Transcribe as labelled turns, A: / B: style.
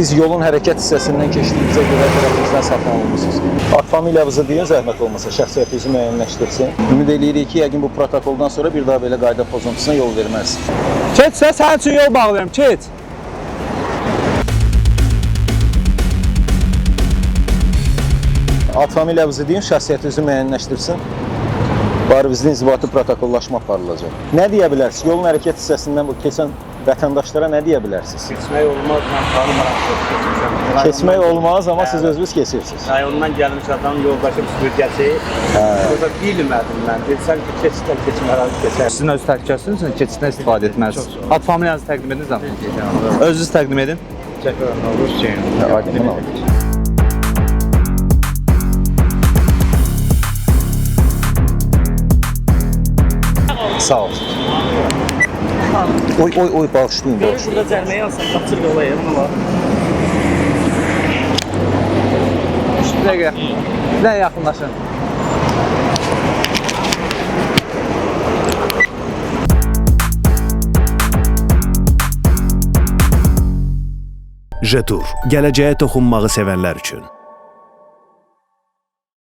A: Siz yolun hərəkət hissəsindən keçdiyinizə görə tərəfinizdən saxlanılmısınız. Ad familiyanızı deyin, zəhmət olmasa şəxsiyyətinizi müəyyənləşdirsin. Ümid edirik ki, yəqin bu protokoldan sonra bir daha belə qayda pozuntusuna yol verməzsiniz.
B: Keçsə sənin üçün yol bağlayıram, keç.
A: Ad familiyanızı deyin, şəxsiyyətinizi müəyyənləşdirsin. Barınızda inzibati protokollaşma aparılacaq. Nə deyə bilərsiniz? Yolun hərəkət hissəsindən bu keçən vətəndaşlara nə deyə bilərsiniz?
C: Keçmək olmaz, mən tanımıram.
A: Keçmək olmaz, amma siz özünüz keçirsiniz.
C: Rayondan gəlmiş adam, yoldaşım süpürgəsi. Burada bilmədim mən. Desən ki, keçmərəm, keçər.
B: Sizin öz təhlükəsiniz üçün keçiddən istifadə etməlisiniz. Ad familiyanızı təqdim edin zəhmət. Özünüz təqdim edin.
C: Çəkirəm, nə olur ki?
A: Aydın olun. Sağ olun. Oy, bağışlayın.
C: Burada cərməyi alsam, qaçır yola yerim olar.
B: Bir dəqiqə. Bir dəqiqə yaxınlaşın.
D: Jetur, gələcəyə toxunmağı sevənlər üçün.